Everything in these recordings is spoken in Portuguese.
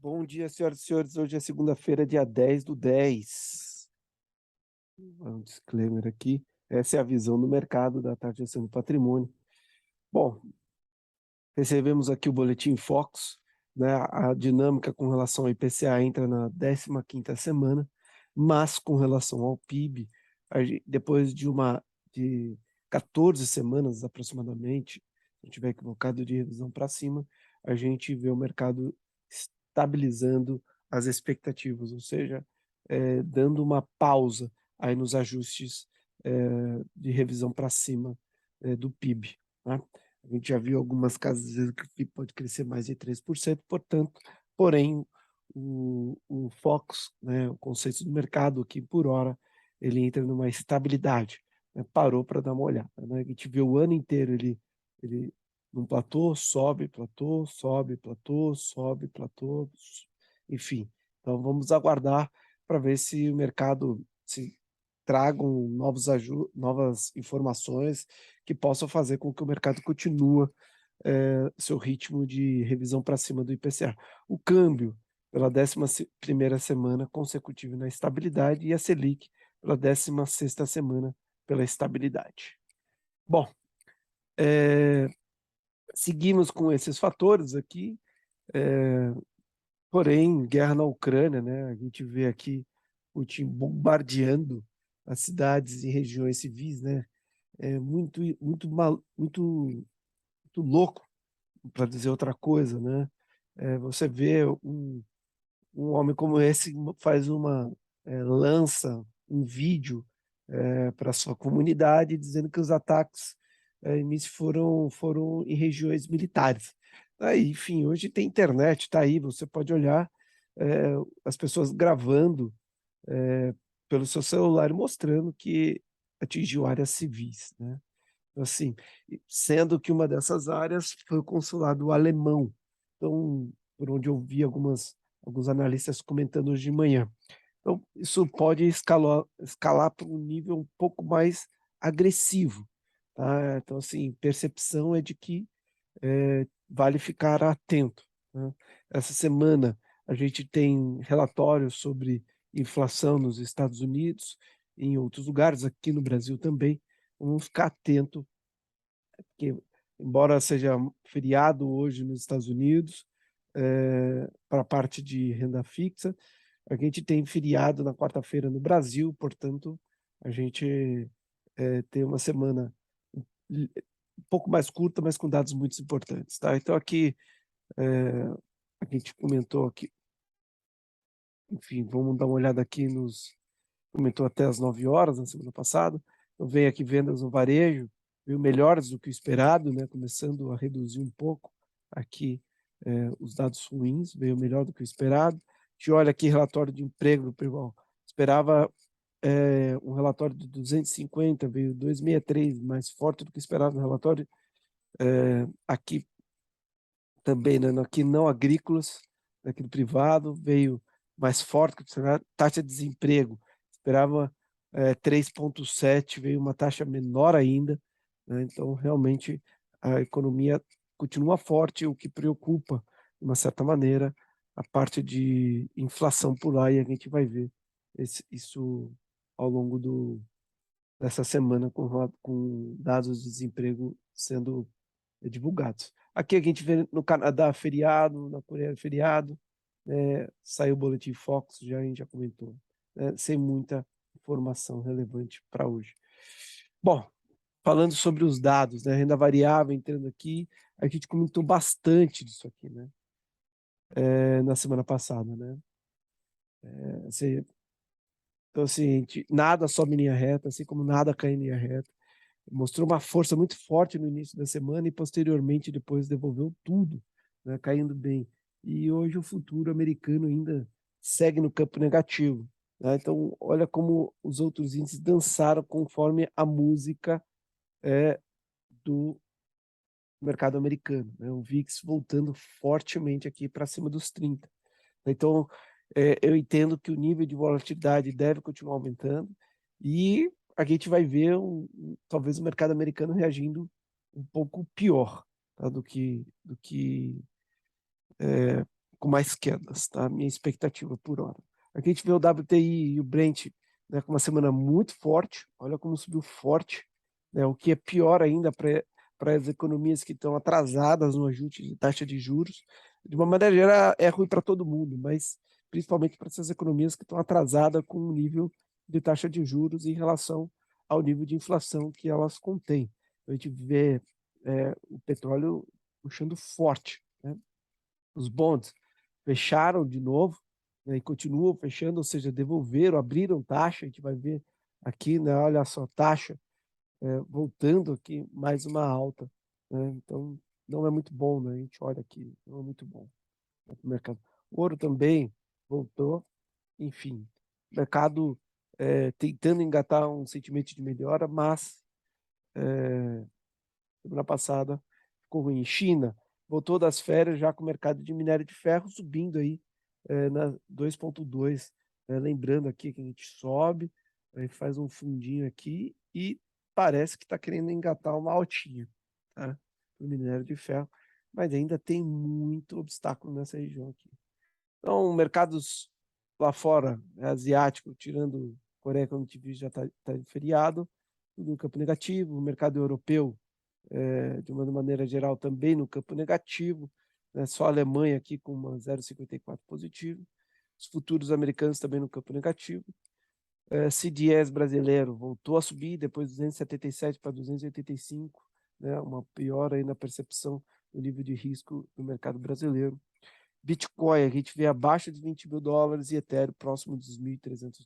Bom dia, senhoras e senhores. Hoje é segunda-feira, dia 10/10. Um disclaimer aqui. Essa é a visão do mercado da taxa de gestão do patrimônio. Bom, recebemos aqui o boletim Focus, né? A dinâmica com relação ao IPCA entra na 15ª semana, mas com relação ao PIB, depois de 14 semanas aproximadamente, se não estiver equivocado, de revisão para cima, a gente vê o mercado estabilizando as expectativas, ou seja, dando uma pausa aí nos ajustes de revisão para cima do PIB, né? A gente já viu algumas casas dizendo que o PIB pode crescer mais de 3%, portanto, porém, o Focus, né, o conceito do mercado aqui por hora, ele entra numa estabilidade, né, parou para dar uma olhada, né? A gente vê o ano inteiro ele num platô, sobe, platô, sobe, platô, sobe, platô, enfim. Então vamos aguardar para ver se o mercado se tragam novas informações que possam fazer com que o mercado continue seu ritmo de revisão para cima do IPCA. O câmbio, pela 11ª semana consecutiva na estabilidade, e a Selic pela 16ª semana pela estabilidade. Bom, seguimos com esses fatores aqui, porém, guerra na Ucrânia, né? A gente vê aqui Putin bombardeando as cidades e regiões civis, né? É muito louco, para dizer outra coisa, né? Você vê um homem como esse faz lança um vídeo para sua comunidade dizendo que os ataques início foram em regiões militares. Aí, enfim, hoje tem internet, está aí, você pode olhar as pessoas gravando pelo seu celular e mostrando que atingiu áreas civis, né? Assim, sendo que uma dessas áreas foi o consulado alemão. Então, por onde eu vi alguns analistas comentando hoje de manhã. Então, isso pode escalar para um nível um pouco mais agressivo, tá? Então, assim, percepção é de que vale ficar atento, né? Essa semana a gente tem relatórios sobre inflação nos Estados Unidos, em outros lugares, aqui no Brasil também. Vamos ficar atento, porque embora seja feriado hoje nos Estados Unidos, para a parte de renda fixa, a gente tem feriado na quarta-feira no Brasil, portanto, a gente tem uma semana um pouco mais curta, mas com dados muito importantes, tá? Então aqui a gente comentou aqui, enfim, vamos dar uma olhada aqui comentou até às 9 horas na semana passada. Eu venho aqui vendas no varejo, veio melhores do que o esperado, né? Começando a reduzir um pouco aqui os dados ruins, veio melhor do que o esperado. A gente olha aqui relatório de emprego, pessoal. Esperava um relatório de 250, veio 263, mais forte do que esperado no relatório. Aqui também, né, aqui não agrícolas, aqui no privado, veio mais forte que o esperado. Taxa de desemprego, esperava 3,7, veio uma taxa menor ainda, né? Então, realmente, a economia continua forte, o que preocupa, de uma certa maneira, a parte de inflação por lá, e a gente vai ver isso ao longo dessa semana com dados de desemprego sendo divulgados. Aqui a gente vê no Canadá feriado, na Coreia feriado, saiu o boletim Focus, a gente já comentou, né, sem muita informação relevante para hoje. Bom, falando sobre os dados, né, renda variável entrando aqui, a gente comentou bastante disso aqui, né, na semana passada, né. Assim, então, assim, nada sobe em linha reta, assim como nada cai em linha reta. Mostrou uma força muito forte no início da semana e posteriormente depois devolveu tudo, né, caindo bem. E hoje o futuro americano ainda segue no campo negativo, né? Então olha como os outros índices dançaram conforme a música do mercado americano, né? O VIX voltando fortemente aqui para cima dos 30. Então eu entendo que o nível de volatilidade deve continuar aumentando e a gente vai ver talvez o mercado americano reagindo um pouco pior, tá, do que com mais quedas, tá? Minha expectativa por hora. Aqui a gente vê o WTI e o Brent, né, com uma semana muito forte, olha como subiu forte, né, o que é pior ainda para as economias que estão atrasadas no ajuste de taxa de juros. De uma maneira geral, é ruim para todo mundo, mas principalmente para essas economias que estão atrasadas com o nível de taxa de juros em relação ao nível de inflação que elas contêm. A gente vê o petróleo puxando forte, né? Os bonds fecharam de novo, né, e continuam fechando, ou seja, devolveram, abriram taxa, a gente vai ver aqui, né, olha só, taxa voltando aqui, mais uma alta, né, então não é muito bom, né, a gente olha aqui, não é muito bom para o mercado. O ouro também voltou, enfim, mercado tentando engatar um sentimento de melhora, mas semana passada ficou ruim. China voltou das férias já com o mercado de minério de ferro subindo aí na 2,2. Lembrando aqui que a gente sobe, aí faz um fundinho aqui e parece que está querendo engatar uma altinha, tá? O minério de ferro, mas ainda tem muito obstáculo nessa região aqui. Então, mercados lá fora, asiático, tirando Coreia, como a gente viu, já está feriado, tudo no campo negativo. O mercado europeu, de uma maneira geral, também no campo negativo, né? Só a Alemanha aqui com uma 0,54 positivo. Os futuros americanos também no campo negativo. CDS brasileiro voltou a subir, depois 277 para 285, né? Uma piora aí na percepção do nível de risco do mercado brasileiro. Bitcoin, a gente vê abaixo de $20 mil e Ethereum próximo dos $1.300.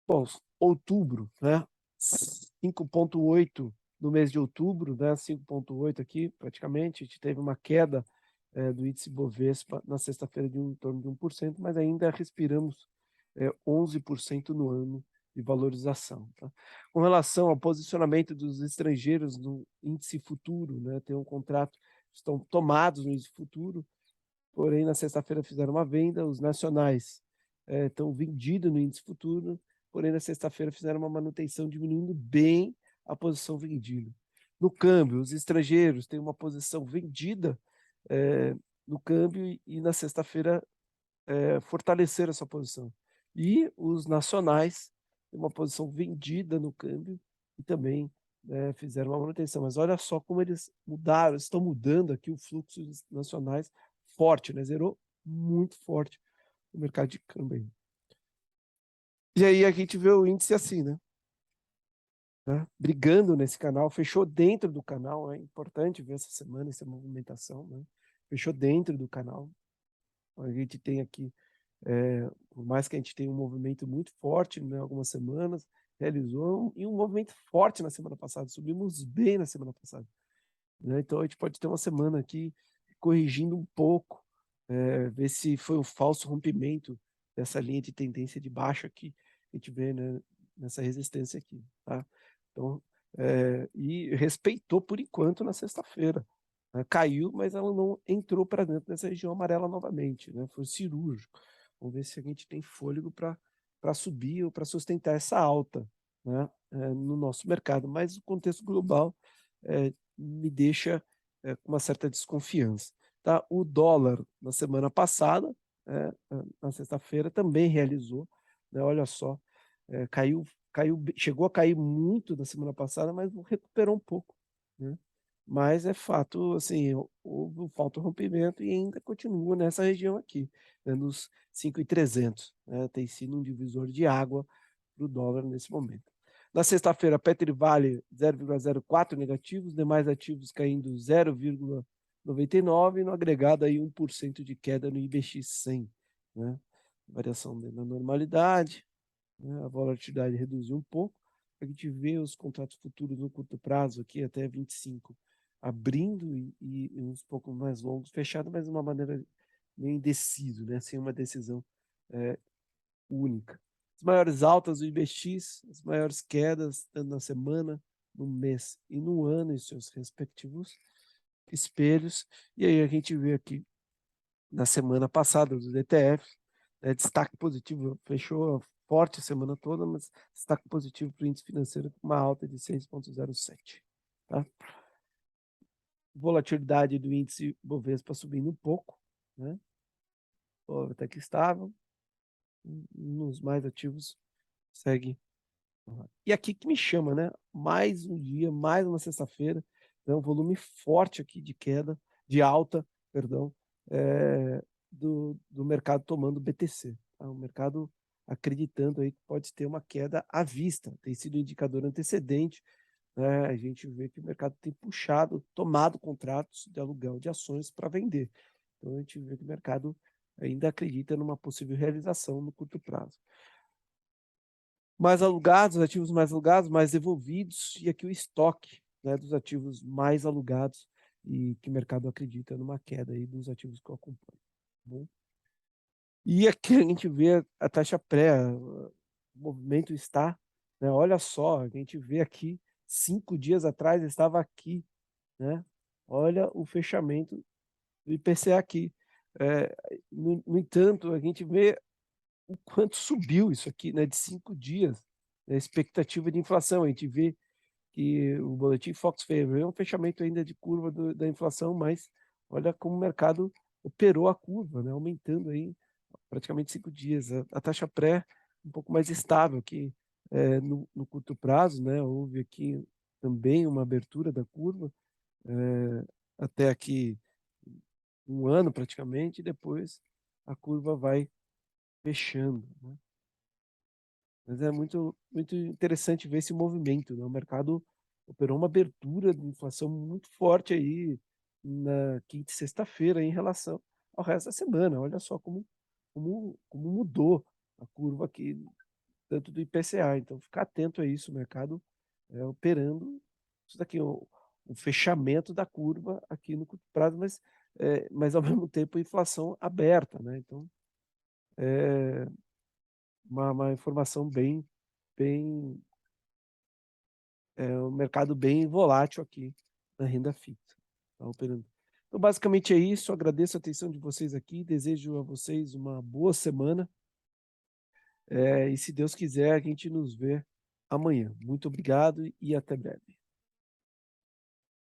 Bom, outubro, né? 5,8 no mês de outubro, né? 5,8 aqui, praticamente. A gente teve uma queda do índice Bovespa na sexta-feira de em torno de 1%, mas ainda respiramos 11% no ano de valorização. Tá? Com relação ao posicionamento dos estrangeiros no índice futuro, né? Tem um contrato, estão tomados no índice futuro, porém na sexta-feira fizeram uma venda, os nacionais estão vendidos no índice futuro, porém na sexta-feira fizeram uma manutenção, diminuindo bem a posição vendida. No câmbio, os estrangeiros têm uma posição vendida no câmbio e na sexta-feira fortaleceram essa posição. E os nacionais têm uma posição vendida no câmbio e também fizeram uma manutenção. Mas olha só como eles mudaram, estão mudando aqui o fluxo dos nacionais forte, né? Zerou muito forte o mercado de câmbio aí. E aí a gente vê o índice assim, né? Brigando nesse canal, fechou dentro do canal, é importante ver essa semana essa movimentação, né? Fechou dentro do canal. A gente tem aqui, por mais que a gente tenha um movimento muito forte, né, algumas semanas, realizou um movimento forte na semana passada, subimos bem na semana passada, né? Então a gente pode ter uma semana aqui corrigindo um pouco, ver se foi um falso rompimento dessa linha de tendência de baixa que a gente vê, né, nessa resistência aqui, tá? Então, e respeitou por enquanto na sexta-feira, né? Caiu, mas ela não entrou para dentro dessa região amarela novamente, né? Foi cirúrgico. Vamos ver se a gente tem fôlego para subir ou para sustentar essa alta, né, no nosso mercado. Mas o contexto global me deixa com uma certa desconfiança. Tá? O dólar, na semana passada, na sexta-feira, também realizou, né? Olha só, caiu, chegou a cair muito na semana passada, mas recuperou um pouco, né? Mas é fato, assim, houve um falta de rompimento e ainda continua nessa região aqui, né, nos 5.300, né? Tem sido um divisor de água para o dólar nesse momento. Na sexta-feira, Petro Vale 0,04 negativos, demais ativos caindo 0,99 e no agregado aí 1% de queda no IBX 100, né? Variação na normalidade, né? A volatilidade reduziu um pouco. A gente vê os contratos futuros no curto prazo aqui até 25 abrindo e uns pouco mais longos fechados, mas de uma maneira meio indeciso, né? Sem uma decisão única. As maiores altas do IBX, as maiores quedas, tanto na semana, no mês e no ano, em seus respectivos espelhos. E aí a gente vê aqui, na semana passada, dos ETFs, destaque positivo, fechou forte a semana toda, mas destaque positivo para o índice financeiro, com uma alta de 6,07. Tá? Volatilidade do índice Bovespa subindo um pouco, né? ó, até que estável, nos mais ativos segue. E aqui que me chama, né? Mais um dia, mais uma sexta-feira, né? Um volume forte aqui de queda, de alta, perdão, do mercado tomando BTC. Tá? O mercado acreditando aí que pode ter uma queda à vista, tem sido um indicador antecedente, né? A gente vê que o mercado tem puxado, tomado contratos de aluguel de ações para vender. Então a gente vê que o mercado ainda acredita numa possível realização no curto prazo. Mais alugados, ativos mais alugados, mais devolvidos, e aqui o estoque, né, dos ativos mais alugados e que o mercado acredita numa queda aí dos ativos que eu acompanho. Tá bom? E aqui a gente vê a taxa pré, o movimento está, né, olha só, a gente vê aqui, 5 dias atrás estava aqui, né? Olha o fechamento do IPCA aqui. No entanto, a gente vê o quanto subiu isso aqui, né, de 5 dias, a expectativa de inflação. A gente vê que o boletim Fox Favor é um fechamento ainda de curva da inflação, mas olha como o mercado operou a curva, né, aumentando aí praticamente 5 dias. A taxa pré um pouco mais estável, que no curto prazo, né, houve aqui também uma abertura da curva, até aqui 1 ano praticamente, e depois a curva vai fechando, né? Mas é muito interessante ver esse movimento, né? O mercado operou uma abertura de inflação muito forte aí na quinta e sexta-feira em relação ao resto da semana. Olha só como mudou a curva aqui, tanto do IPCA. Então, ficar atento a isso, o mercado operando isso daqui, o fechamento da curva aqui no curto prazo, mas ao mesmo tempo a inflação aberta, né? Então, é uma informação bem um mercado bem volátil aqui na renda fixa. Tá operando. Então, basicamente é isso. Agradeço a atenção de vocês aqui. Desejo a vocês uma boa semana. E se Deus quiser, a gente nos vê amanhã. Muito obrigado e até breve.